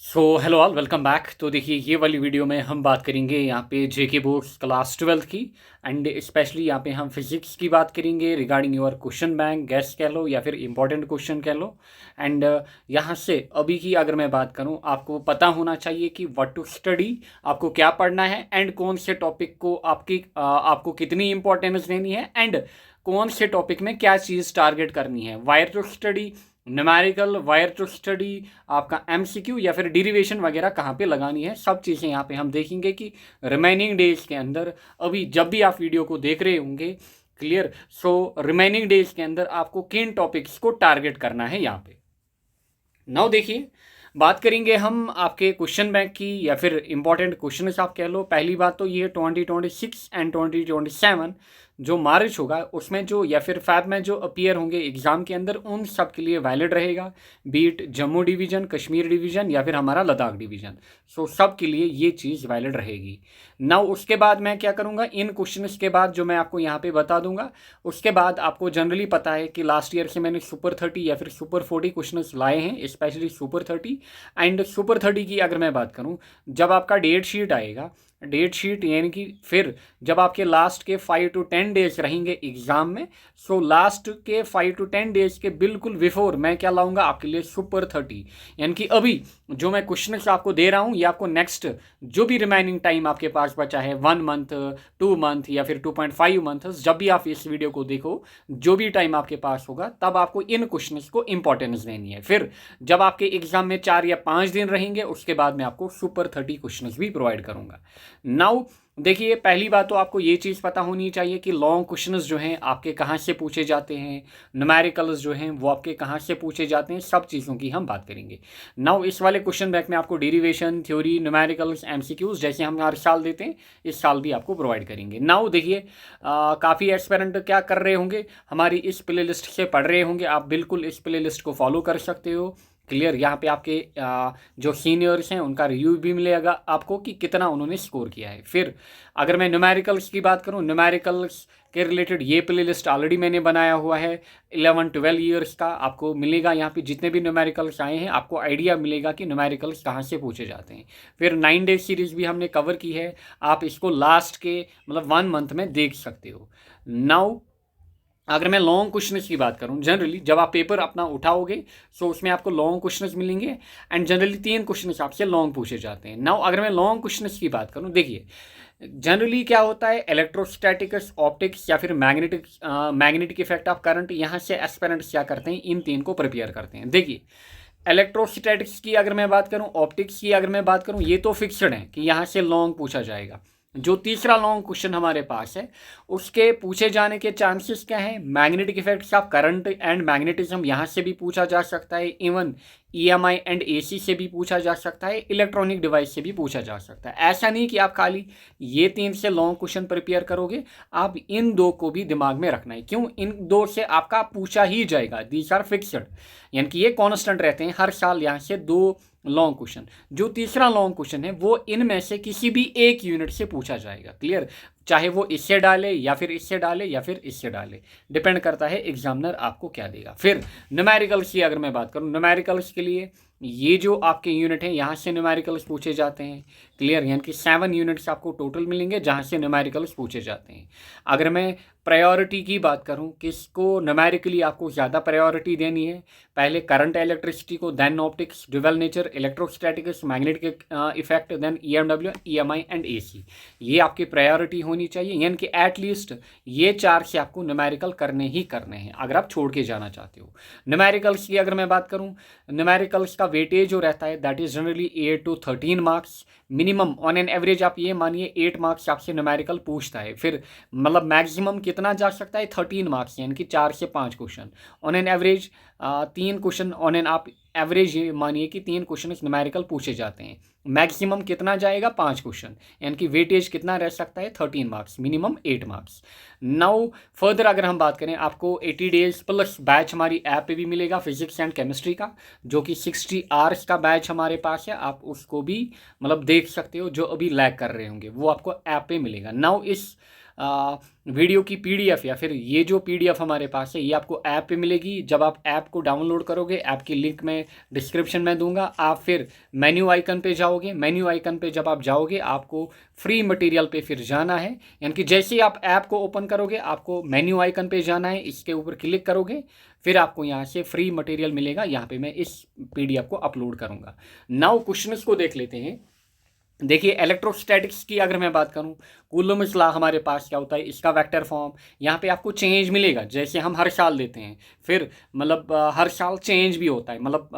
Hello all, welcome back. तो देखिए, ये वाली वीडियो में हम बात करेंगे यहाँ पे जेके बोर्ड्स क्लास 12 की। एंड स्पेशली यहाँ पे हम फिजिक्स की बात करेंगे regarding your question bank, gas कह लो या फिर इंपॉर्टेंट क्वेश्चन कह लो। एंड यहाँ से अभी की अगर मैं बात करूँ, आपको पता होना चाहिए कि व्हाट टू स्टडी, आपको क्या पढ़ना है एंड कौन से टॉपिक को आपको कितनी इंपॉर्टेंस देनी है एंड कौन से टॉपिक में क्या चीज़ टारगेट करनी है। Wire to study, numerical, wire to study, आपका एमसीक्यू या फिर डेरिवेशन वगैरह कहाँ पे लगानी है, सब चीज़ें यहाँ पे हम देखेंगे कि रिमेनिंग डेज के अंदर, अभी जब भी आप वीडियो को देख रहे होंगे, क्लियर। रिमेनिंग डेज के अंदर आपको किन टॉपिक्स को टारगेट करना है यहाँ पे। नाउ देखिए, बात करेंगे हम आपके क्वेश्चन बैंक की या फिर इंपॉर्टेंट क्वेश्चन आप कह लो। पहली बात तो ये 2026 एंड 2027 जो मार्च होगा उसमें जो या फिर फैब में जो अपीयर होंगे एग्जाम के अंदर, उन सब के लिए वैलिड रहेगा। Be it Jammu division, Kashmir division या फिर हमारा लद्दाख डिवीजन, सब के लिए ये चीज़ वैलिड रहेगी। नाउ उसके बाद मैं क्या करूँगा, इन क्वेश्चंस के बाद जो मैं आपको यहाँ पे बता दूंगा, उसके बाद आपको जनरली पता है कि लास्ट ईयर से मैंने सुपर 30 या फिर सुपर 40 क्वेश्चंस लाए हैं, स्पेशली सुपर 30। एंड सुपर 30 की अगर मैं बात करूँ, जब आपका डेट शीट आएगा, डेट शीट यानी कि फिर जब आपके लास्ट के 5 to 10 डेज रहेंगे एग्जाम में, लास्ट के 5 to 10 डेज के बिल्कुल बिफोर मैं क्या लाऊंगा आपके लिए, सुपर 30। यानी कि अभी जो मैं क्वेश्चन आपको दे रहा हूँ, ये आपको नेक्स्ट जो भी रिमेनिंग टाइम आपके पास बचा है, 1 मंथ, 2 मंथ या फिर 2.5 मंथ, जब भी आप इस वीडियो को देखो, जो भी टाइम आपके पास होगा, तब आपको इन क्वेश्चन को इंपॉर्टेंस देनी है। फिर जब आपके एग्जाम में 4 या 5 दिन रहेंगे, उसके बाद मैं आपको सुपर 30 क्वेश्चन भी प्रोवाइड करूंगा। नाउ देखिए, पहली बात तो आपको ये चीज़ पता होनी चाहिए कि लॉन्ग क्वेश्चंस जो हैं आपके कहाँ से पूछे जाते हैं, न्यूमेरिकल्स जो हैं वो आपके कहाँ से पूछे जाते हैं, सब चीज़ों की हम बात करेंगे। नाउ इस वाले क्वेश्चन बैंक में आपको डेरिवेशन, थ्योरी, न्यूमेरिकल्स, एमसीक्यूज जैसे हम हर साल देते हैं, इस साल भी आपको प्रोवाइड करेंगे। नाउ देखिए, काफ़ी एस्पिरेंट क्या कर रहे होंगे, हमारी इस प्ले लिस्ट से पढ़ रहे होंगे। आप बिल्कुल इस प्ले लिस्ट को फॉलो कर सकते हो, क्लियर। यहाँ पे आपके जो सीनियर्स हैं उनका रिव्यू भी मिलेगा आपको कि कितना उन्होंने स्कोर किया है। फिर अगर मैं न्यूमेरिकल्स की बात करूँ, न्यूमेरिकल्स के रिलेटेड ये प्ले लिस्ट ऑलरेडी मैंने बनाया हुआ है। 11-12 ईयर्स का आपको मिलेगा। यहाँ पे जितने भी न्यूमेरिकल्स आए हैं, आपको आइडिया मिलेगा कि न्यूमेरिकल्स कहाँ से पूछे जाते हैं। फिर 9 डेज सीरीज़ भी हमने कवर की है, आप इसको लास्ट के मतलब 1 मंथ में देख सकते हो। नाउ अगर मैं लॉन्ग क्वेश्चंस की बात करूं, जनरली जब आप पेपर अपना उठाओगे, उसमें आपको लॉन्ग क्वेश्चंस मिलेंगे। एंड जनरली 3 क्वेश्चंस आपसे लॉन्ग पूछे जाते हैं। नाउ अगर मैं लॉन्ग क्वेश्चंस की बात करूं, देखिए जनरली क्या होता है, इलेक्ट्रोस्टैटिक्स, ऑप्टिक्स या फिर मैग्नेटिक इफेक्ट ऑफ करंट, यहाँ से एस्पिरेंट्स क्या करते हैं, इन 3 को प्रिपेयर करते हैं। देखिए, इलेक्ट्रोस्टैटिक्स की अगर मैं बात करूं, ऑप्टिक्स की अगर मैं बात करूं, ये तो फिक्सड है कि यहाँ से लॉन्ग पूछा जाएगा। जो तीसरा लॉन्ग क्वेश्चन हमारे पास है, उसके पूछे जाने के चांसेस क्या हैं, magnetic effects of current and magnetism, यहाँ से भी पूछा जा सकता है। इवन ईएमआई एंड एसी से भी पूछा जा सकता है, इलेक्ट्रॉनिक डिवाइस से भी पूछा जा सकता है। ऐसा नहीं कि आप खाली ये 3 से लॉन्ग क्वेश्चन प्रिपेयर करोगे, आप इन 2 को भी दिमाग में रखना है। क्यों, इन 2 से आपका पूछा ही जाएगा, दीज आर फिक्सड, यानी कि ये कॉन्स्टेंट रहते हैं हर साल। यहाँ से 2 लॉन्ग क्वेश्चन, जो तीसरा लॉन्ग क्वेश्चन है वो इनमें से किसी भी एक यूनिट से पूछा जाएगा, क्लियर। चाहे वो इससे डाले या फिर इससे डाले या फिर इससे डाले, डिपेंड करता है एग्जामिनर आपको क्या देगा। फिर न्यूमेरिकल्स की अगर मैं बात करूं, न्यूमेरिकल्स के लिए ये जो आपके यूनिट हैं, यहाँ से न्यूमेरिकल्स पूछे जाते हैं, क्लियर। यानी कि 7 यूनिट्स आपको टोटल मिलेंगे जहाँ से न्यूमेरिकल्स पूछे जाते हैं। अगर मैं प्रायोरिटी की बात करूं, किसको न्यूमेरिकली आपको ज़्यादा प्रायोरिटी देनी है, पहले करंट इलेक्ट्रिसिटी को, then optics, dual nature, electrostatics, magnetic effect, then EMW, EMI and AC, ये आपकी प्रायोरिटी होनी चाहिए। यानी कि एटलीस्ट ये 4 से आपको न्यूमेरिकल करने ही करने हैं अगर आप छोड़ के जाना चाहते हो। न्यूमेरिकल्स की अगर मैं बात करूं, न्यूमेरिकल्स का वेटेज जो रहता है that is generally 8 to 13 marks minimum. On an average आप ये मानिए 8 मार्क्स आपसे न्यूमेरिकल पूछता है। फिर मतलब मैक्सिमम कितना जा सकता है, 13 मार्क्स, यानी कि 4 से 5 question. On an average 3 question, on an आप एवरेज ये मानिए कि 3 क्वेश्चन न्यूमेरिकल पूछे जाते हैं। मैक्सिमम कितना जाएगा, 5 क्वेश्चन, यानी कि वेटेज कितना रह सकता है, 13 marks, minimum 8 marks. Now further अगर हम बात करें, आपको 80 डेज प्लस बैच हमारी ऐप पे भी मिलेगा फिजिक्स एंड केमिस्ट्री का, जो कि 60 आवर्स का बैच हमारे पास है। आप उसको भी मतलब देख सकते हो, जो अभी लैग कर रहे होंगे वो आपको ऐप पे मिलेगा। नाउ इस वीडियो की पीडीएफ या फिर ये जो पीडीएफ हमारे पास है ये आपको ऐप पे मिलेगी। जब आप ऐप को डाउनलोड करोगे, ऐप की लिंक मैं डिस्क्रिप्शन में दूंगा, आप फिर मेन्यू आइकन पे जाओगे। मेन्यू आइकन पे जब आप जाओगे आपको फ्री मटेरियल पे फिर जाना है, यानी कि जैसे ही आप ऐप को ओपन करोगे आपको मेन्यू आइकन पे जाना है, इसके ऊपर क्लिक करोगे फिर आपको यहाँ से फ्री मटेरियल मिलेगा। यहाँ पे मैं इस पीडीएफ को अपलोड करूँगा। नाउ क्वेश्चंस को देख लेते हैं। देखिए इलेक्ट्रोस्टैटिक्स की अगर मैं बात करूं, कूलम्ब्स लॉ हमारे पास क्या होता है, इसका वेक्टर फॉर्म यहाँ पे आपको चेंज मिलेगा जैसे हम हर साल देते हैं। फिर मतलब हर साल चेंज भी होता है, मतलब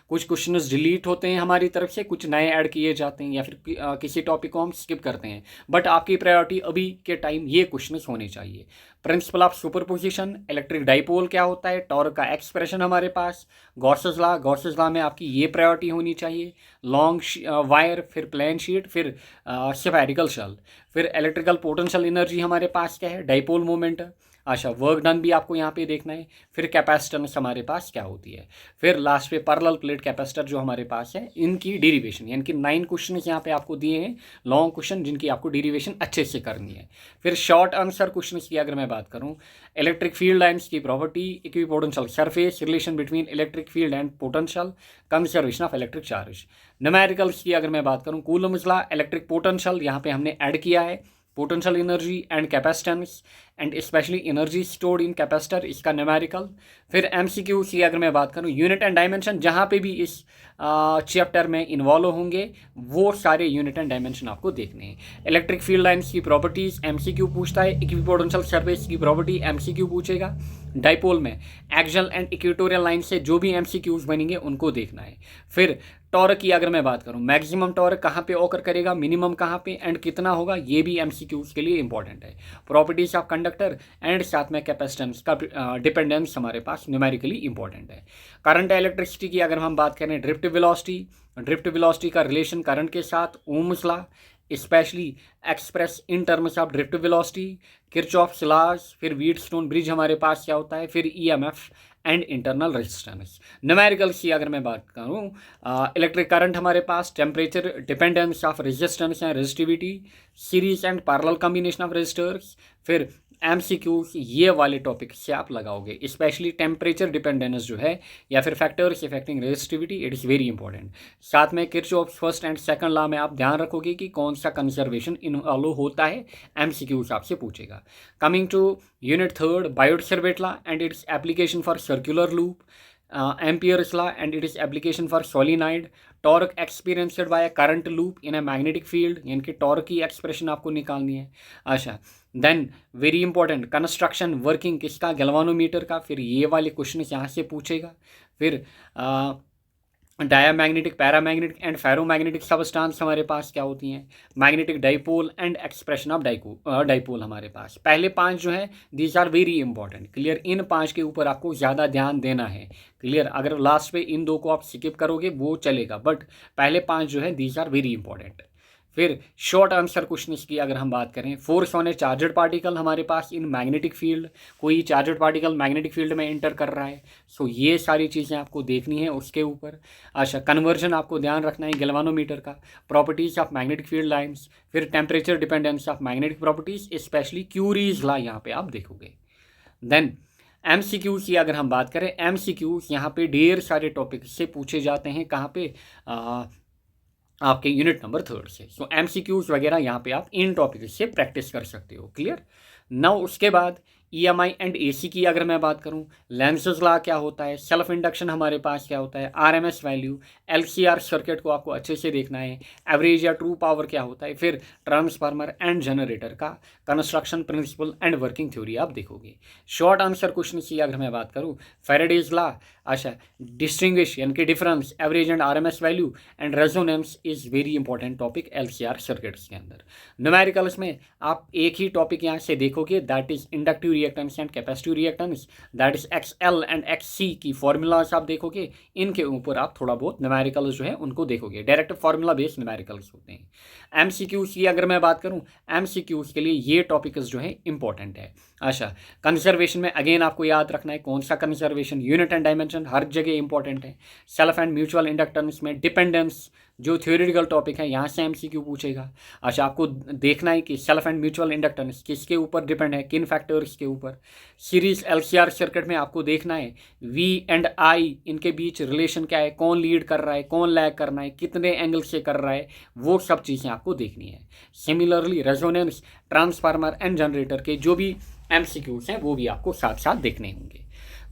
कुछ क्वेश्चंस डिलीट होते हैं हमारी तरफ से, कुछ नए ऐड किए जाते हैं या फिर किसी टॉपिक को हम स्किप करते हैं। बट आपकी प्रायोरिटी अभी के टाइम ये क्वेश्चंस होने चाहिए। Principle of superposition, electric dipole क्या होता है, टॉर्क का एक्सप्रेशन हमारे पास, गॉसेस लॉ में आपकी ये प्रायोरिटी होनी चाहिए। लॉन्ग वायर, फिर प्लेन शीट, फिर स्फेरिकल शेल, फिर इलेक्ट्रिकल पोटेंशियल एनर्जी हमारे पास क्या है, डाइपोल मोमेंट। अच्छा, वर्क डन भी आपको यहाँ पे देखना है। फिर कैपेसिटेंस हमारे पास क्या होती है। फिर लास्ट पे पैरेलल प्लेट कैपेसिटर जो हमारे पास है, इनकी डेरिवेशन, यानी कि 9 क्वेश्चन यहाँ पे आपको दिए हैं, लॉन्ग क्वेश्चन जिनकी आपको डेरिवेशन अच्छे से करनी है। फिर शॉर्ट आंसर क्वेश्चन की अगर मैं बात करूँ, इलेक्ट्रिक फील्ड लाइन्स की property, equipotential surface, relation between electric field and potential, conservation of electric charge. Numericals की अगर मैं बात करूँ, कूलम्ब्स लॉ, इलेक्ट्रिक पोटेंशियल यहाँ पे हमने ऐड किया है, potential energy and capacitance and specially energy stored in capacitor, इसका न्यूमेरिकल। फिर एमसीक्यू की अगर मैं बात करूं, यूनिट एंड डायमेंशन जहां पे भी इस चैप्टर में इन्वॉल्व होंगे वो सारे यूनिट एंड डायमेंशन आपको देखने हैं। इलेक्ट्रिक फील्ड लाइन्स की प्रॉपर्टीज एमसीक्यू पूछता है, इक्विपोटेंशियल सरफेस की प्रॉपर्टी एमसीक्यू पूछेगा। डाइपोल में एक्सियल एंड इक्वेटोरियल लाइन से जो भी एमसीक्यूज बनेंगे उनको देखना है। फिर टॉर्क की अगर मैं बात करूं, मैक्सिमम टॉर्क कहाँ पे ऑकर करेगा, मिनिमम कहाँ पे एंड कितना होगा, ये भी एमसीक्यूज के लिए इंपॉर्टेंट है। प्रॉपर्टीज ऑफ कंडक्टर एंड साथ में कैपेसिटेंस का डिपेंडेंस हमारे पास न्यूमेरिकली इंपॉर्टेंट है। करंट इलेक्ट्रिसिटी की अगर हम बात करें, ड्रिफ्ट वेलोसिटी का रिलेशन करंट के साथ, Ohm's law specially express in terms of drift velocity, Kirchhoff's laws, फिर व्हीटस्टोन ब्रिज हमारे पास क्या होता है, फिर EMF and internal resistance. Numericals की अगर मैं बात करूं, इलेक्ट्रिक करंट हमारे पास, temperature dependence of resistance and resistivity, series and parallel combination of resistors. फिर एमसीक्यूज ये वाले टॉपिक से आप लगाओगे, स्पेशली टेम्परेचर डिपेंडेंस जो है या फिर factors affecting resistivity, it is very important. साथ में Kirchhoff's first and second law में आप ध्यान रखोगे कि कौन सा कंजर्वेशन इन्वॉल्व होता है, एमसीक्यूज आपसे पूछेगा। Coming to unit third, Biot Savart law and its application for circular loop, Ampere's law and its application for solenoid, torque experienced by current loop in a magnetic field, यानी कि torque की expression आपको निकालनी है। अच्छा, then very important construction working किसका, galvanometer का, फिर ये वाले क्वेश्चन यहाँ से पूछेगा। फिर diamagnetic, paramagnetic and ferromagnetic substance हमारे पास क्या होती हैं, magnetic dipole and expression of dipole हमारे पास। पहले 5 जो हैं these are very important, clear. इन 5 के ऊपर आपको ज़्यादा ध्यान देना है, क्लियर। अगर लास्ट पे इन 2 को आप स्किप करोगे वो चलेगा, बट पहले 5 जो है दीज आर वेरी इंपॉर्टेंट। फिर शॉर्ट आंसर क्वेश्चन की अगर हम बात करें, force on A charged particle हमारे पास इन मैग्नेटिक फील्ड, कोई चार्जड पार्टिकल मैग्नेटिक फील्ड में एंटर कर रहा है, सो ये सारी चीज़ें आपको देखनी है उसके ऊपर। अच्छा, कन्वर्जन आपको ध्यान रखना है गैल्वानोमीटर का, properties of magnetic field lines, फिर temperature dependence of magnetic properties, specially Curie's law यहाँ पे आप देखोगे। देन एमसीक्यू की अगर हम बात करें, एमसीक्यू यहाँ पे ढेर सारे टॉपिक से पूछे जाते हैं, कहाँ पे आपके यूनिट नंबर 3 से। सो एमसीक्यूज वगैरह यहाँ पे आप इन टॉपिक से प्रैक्टिस कर सकते हो, क्लियर। नाउ उसके बाद ईएमआई एंड एसी की अगर मैं बात करूँ, लेंसेज लॉ क्या होता है, सेल्फ इंडक्शन हमारे पास क्या होता है, आरएमएस वैल्यू, एलसीआर सर्किट को आपको अच्छे से देखना है, एवरेज या ट्रू पावर क्या होता है, फिर ट्रांसफार्मर एंड जनरेटर का construction principle and working theory आप देखोगे। शॉर्ट आंसर क्वेश्चन की अगर मैं बात करूँ, फैराडेज लॉ, अच्छा, डिस्टिंग्विश यानी कि difference average and RMS value and resonance is very important topic LCR circuits के अंदर। न्यूमेरिकल्स में आप एक ही टॉपिक यहाँ से देखोगे, that is inductive reactance and capacitive reactance, that is XL and XC की फॉर्मूलाज आप देखोगे, इनके ऊपर आप थोड़ा बहुत न्यूमेरिकल्स जो है उनको देखोगे, डायरेक्ट फार्मूला बेस्ड न्यूमेरिकल्स होते हैं। एमसीक्यूज की अगर मैं बात करूँ, एमसीक्यूज के लिए ये टॉपिक्स जो है इंपॉर्टेंट है। अच्छा, कंजर्वेशन में अगेन आपको याद रखना है कौन सा कंजर्वेशन, यूनिट एंड डायमेंशन हर जगह इंपॉर्टेंट है। सेल्फ एंड म्यूचुअल इंडक्टेंस में डिपेंडेंस जो थ्योरेटिकल टॉपिक है यहाँ से एमसीक्यू पूछेगा। अच्छा, आपको देखना है कि सेल्फ एंड म्यूचुअल इंडक्टेंस किसके ऊपर डिपेंड है, किन फैक्टर्स के ऊपर। सीरीज एलसीआर सर्किट में आपको देखना है वी एंड आई इनके बीच रिलेशन क्या है, कौन लीड कर रहा है, कौन लैग करना है, कितने एंगल से कर रहा है, वो सब चीज़ें आपको देखनी है। Similarly resonance, transformer and generator के जो भी एमसीक्यूज हैं वो भी आपको साथ साथ देखने होंगे।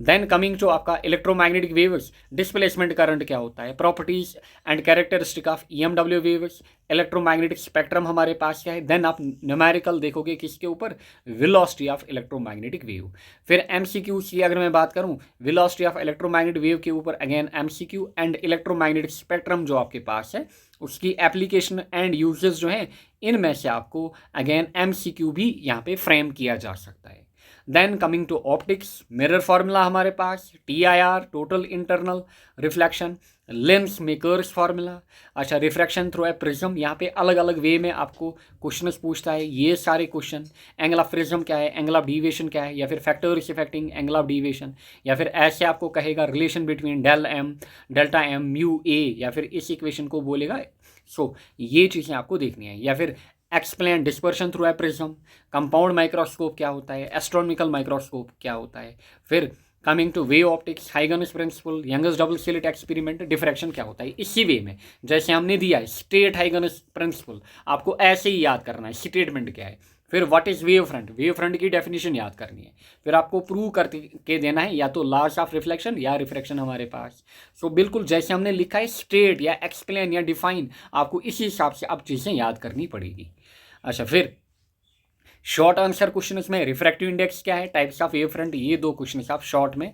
देन कमिंग टू आपका इलेक्ट्रोमैग्नेटिक वेव्स, डिस्प्लेसमेंट करंट क्या होता है, properties and characteristic of EMW waves, electromagnetic spectrum हमारे पास क्या है। देन आप न्यूमेरिकल देखोगे किसके ऊपर, वेलोसिटी ऑफ इलेक्ट्रोमैग्नेटिक वेव। फिर एमसीक्यू की अगर मैं बात करूं, वेलोसिटी ऑफ इलेक्ट्रोमैग्नेटिक वेव के ऊपर again MCQ, and electromagnetic spectrum जो आपके पास है उसकी एप्लीकेशन एंड यूजेस जो हैं इनमें से आपको अगेन एमसीक्यू भी यहाँ पे फ्रेम किया जा सकता है। Then coming to optics, mirror formula हमारे पास, TIR total internal reflection, lens makers formula. अच्छा, रिफ्रैक्शन थ्रू ए प्रिज्म, यहाँ पे अलग अलग वे में आपको क्वेश्चन पूछता है ये सारे क्वेश्चन। एंगल ऑफ प्रिज्म क्या है, एंगल ऑफ डीविएशन क्या है, या फिर factors affecting angle of deviation, या फिर ऐसे आपको कहेगा relation between del m delta m mu A, या फिर इस इक्वेशन को बोलेगा। सो ये चीज़ें आपको देखनी है। या फिर explain dispersion through a prism, compound microscope क्या होता है, एस्ट्रोनॉमिकल माइक्रोस्कोप क्या होता है। फिर coming to wave optics, Huygens principle, Young's double slit experiment, diffraction क्या होता है। इसी वे में जैसे हमने दिया है स्ट्रेट हाइगन्स प्रिंसिपल, आपको ऐसे ही याद करना है स्टेटमेंट क्या है। फिर what is wave front, wave front की डेफिनेशन याद करनी है। फिर आपको प्रूव करके देना है या तो लॉस ऑफ रिफ्लेक्शन या रिफ्रैक्शन हमारे पास। सो बिल्कुल जैसे हमने लिखा है स्ट्रेट या एक्सप्लेन या डिफाइन, आपको इसी हिसाब से अब चीज़ें याद करनी पड़ेगी। अच्छा, फिर शॉर्ट आंसर क्वेश्चन में रिफ्रैक्टिव इंडेक्स क्या है, टाइप्स ऑफ वेव फ्रंट, ये दो क्वेश्चन आप शॉर्ट में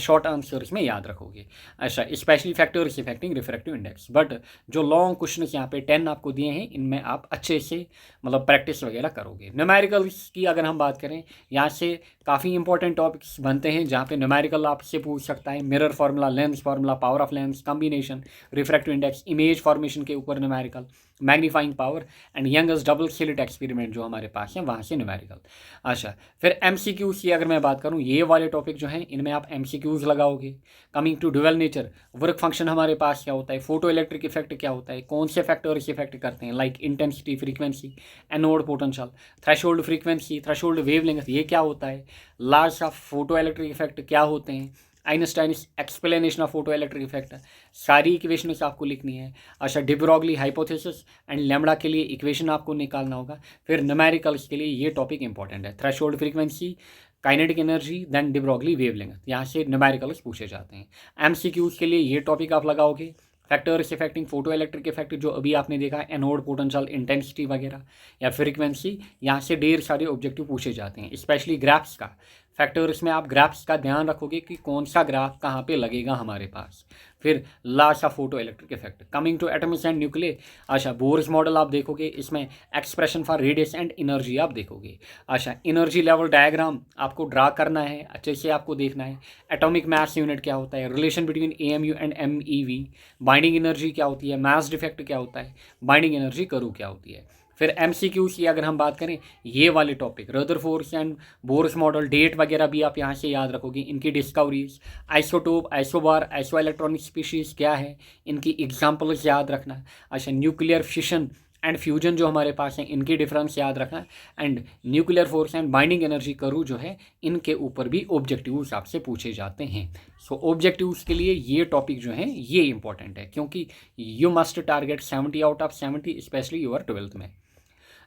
शॉर्ट आंसर्स में याद रखोगे। अच्छा, specially factors affecting refractive index. But जो लॉन्ग क्वेश्चन यहाँ पे 10 आपको दिए हैं इनमें आप अच्छे से मतलब प्रैक्टिस वगैरह करोगे। न्यूमेरिकल्स की अगर हम बात करें, यहाँ से काफ़ी इंपॉर्टेंट टॉपिक्स बनते हैं जहाँ पे न्यूमेरिकल आपसे पूछ सकता है। Mirror formula, lens formula, power of lens, combination, refractive index, image formation के ऊपर numerical, magnifying power and Young's double slit experiment जो हमारे पास है वहाँ से न्यूमेरिकल। अच्छा, फिर एमसीक्यूज की अगर मैं बात करूँ, ये वाले टॉपिक जो हैं इनमें आप एमसीक्यूज लगाओगे। Coming to dual nature, work function हमारे पास क्या होता है, फोटो इलेक्ट्रिक इफेक्ट क्या होता है, कौन से फैक्टर्स इफेक्ट करते हैं, like intensity, frequency, anode potential, threshold frequency, threshold wavelength, ये क्या होता है, loss of photo electric effect क्या होते हैं, Einstein explanation of photo electric effect, सारी इक्वेशंस आपको लिखनी है। अच्छा, de Broglie hypothesis and lambda के लिए इक्वेशन आपको निकालना होगा। फिर न्यूमेरिकल्स के लिए ये टॉपिक इंपॉर्टेंट है, threshold frequency, kinetic energy, then de Broglie wavelength, यहाँ से न्यूमेरिकल्स पूछे जाते हैं। एमसीक्यूज के लिए ये टॉपिक आप लगाओगे, factors affecting photo electric effect जो अभी आपने देखा, एनोड पोटेंशियल, इंटेंसिटी वगैरह या फ्रीक्वेंसी, यहाँ से ढेर सारे ऑब्जेक्टिव पूछे जाते हैं। स्पेशली ग्राफ्स का फैक्टर्स में आप ग्राफ्स का ध्यान रखोगे कि कौन सा ग्राफ कहाँ पे लगेगा हमारे पास। फिर loss of photo electric effect. Coming two atoms and nuclear, अच्छा बोर्स मॉडल आप देखोगे, इसमें expression for radius and energy आप देखोगे। अच्छा, एनर्जी लेवल डायग्राम आपको ड्रा करना है, अच्छे से आपको देखना है। एटॉमिक मास यूनिट क्या होता है, relation between AMU and MEV, binding energy क्या होती है, मास डिफेक्ट क्या होता है, बाइंडिंग एनर्जी कर्व क्या होती है। फिर MCQs की अगर हम बात करें, ये वाले topic Rutherford and Bohr's model, date वगैरह भी आप यहाँ से याद रखोगे, इनकी discoveries, isotope, isobar, isoelectronic species क्या है, इनकी एग्जाम्पल्स याद रखना। अच्छा, न्यूक्लियर फिशन एंड फ्यूजन जो हमारे पास हैं इनकी डिफरेंस याद रखना। And nuclear force and binding energy curve जो है इनके ऊपर भी ऑब्जेक्टिव्स आपसे पूछे जाते हैं। सो ऑब्जेक्टिव्स के लिए ये टॉपिक जो है ये इंपॉर्टेंट है, क्योंकि you must target 70 out of 70, specially your 12th में।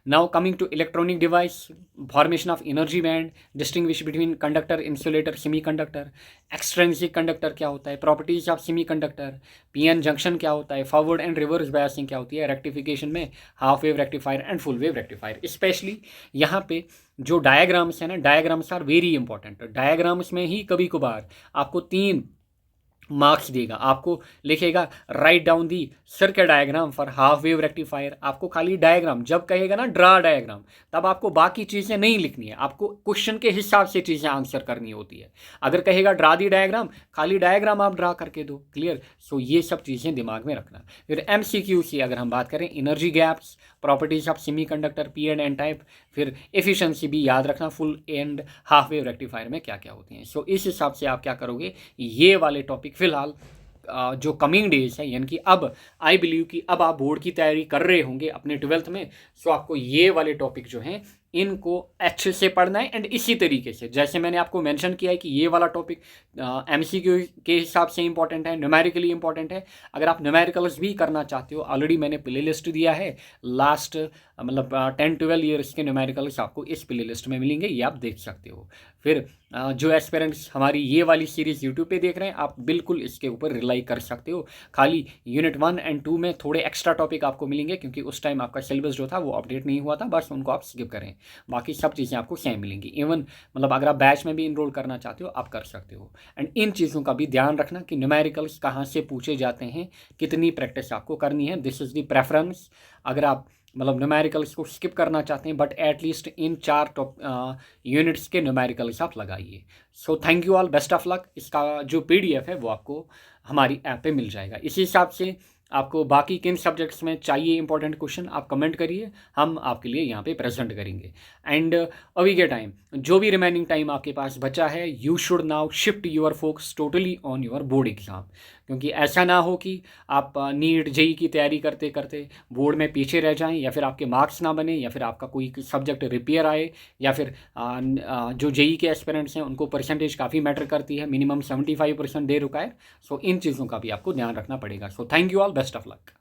Now coming to electronic device, formation of energy band, distinguish between conductor, insulator, semiconductor, extrinsic conductor क्या होता है, properties of semiconductor, PN junction क्या होता है, forward and reverse biasing क्या होती है, rectification में half wave rectifier and full wave rectifier। Specially यहाँ पे जो डायग्राम्स है ना, diagrams are very important. Diagrams में ही कभी कभार आपको 3 मार्क्स देगा, आपको लिखेगा write down the circuit diagram for half wave rectifier. आपको खाली डायग्राम जब कहेगा ना, ड्रा डायग्राम, तब आपको बाकी चीज़ें नहीं लिखनी है, आपको क्वेश्चन के हिसाब से चीज़ें आंसर करनी होती है। अगर कहेगा ड्रा दी डायग्राम, खाली डायग्राम आप ड्रा करके दो, क्लियर। सो ये सब चीज़ें दिमाग में रखना। फिर MCQ की अगर हम बात करें, energy gaps, properties of semiconductor, P and N type, फिर एफिशिएंसी भी याद रखना, full and half wave rectifier में क्या क्या होती हैं। सो इस हिसाब से आप क्या करोगे, ये वाले टॉपिक फिलहाल जो कमिंग डेज है, यानी कि अब आई बिलीव कि अब आप बोर्ड की तैयारी कर रहे होंगे अपने 12th में, सो आपको ये वाले टॉपिक जो हैं इनको अच्छे से पढ़ना है। एंड इसी तरीके से जैसे मैंने आपको मेंशन किया है कि ये वाला टॉपिक एमसीक्यू के हिसाब से इंपॉर्टेंट है, न्यूमेरिकली इंपॉर्टेंट है। अगर आप न्यूमेरिकल्स भी करना चाहते हो, ऑलरेडी मैंने प्ले लिस्ट दिया है, लास्ट मतलब 10-12 ईयर्स के न्यूमेरिकल्स आपको इस प्ले लिस्ट में मिलेंगे, ये आप देख सकते हो। फिर जो एस्पिरेंट्स हमारी ये वाली सीरीज़ यूट्यूब पे देख रहे हैं, आप बिल्कुल इसके ऊपर रिलाई कर सकते हो। खाली यूनिट 1 एंड 2 में थोड़े एक्स्ट्रा टॉपिक आपको मिलेंगे, क्योंकि उस टाइम आपका सिलेबस जो था वो अपडेट नहीं हुआ था, बस उनको आप स्किप करें, बाकी सब चीज़ें आपको सेम मिलेंगी। इवन मतलब अगर आप बैच में भी इनरोल करना चाहते हो आप कर सकते हो। एंड इन चीज़ों का भी ध्यान रखना कि न्यूमेरिकल्स कहाँ से पूछे जाते हैं, कितनी प्रैक्टिस आपको करनी है, दिस इज़ द प्रेफरेंस। अगर आप मतलब न्यूमेरिकल्स को स्किप करना चाहते हैं, बट एटलीस्ट इन 4 यूनिट्स के न्यूमेरिकल्स आप लगाइए। So thank you all, best of luck. इसका जो PDF है वो आपको हमारी ऐप पे मिल जाएगा। इसी हिसाब से आपको बाकी किन सब्जेक्ट्स में चाहिए इंपॉर्टेंट क्वेश्चन, आप कमेंट करिए, हम आपके लिए यहाँ पे प्रेजेंट करेंगे। एंड अभी के टाइम जो भी रिमेनिंग टाइम आपके पास बचा है, you should now shift your focus totally on your board exam, क्योंकि ऐसा ना हो कि आप नीट जेई की तैयारी करते करते बोर्ड में पीछे रह जाएं, या फिर आपके मार्क्स ना बने, या फिर आपका कोई सब्जेक्ट रिपेयर आए, या फिर जो जेई के एस्पिरेंट्स हैं उनको परसेंटेज काफ़ी मैटर करती है, मिनिमम 75% दे रुका है। सो इन चीज़ों का भी आपको ध्यान रखना पड़ेगा। So thank you all, best of luck.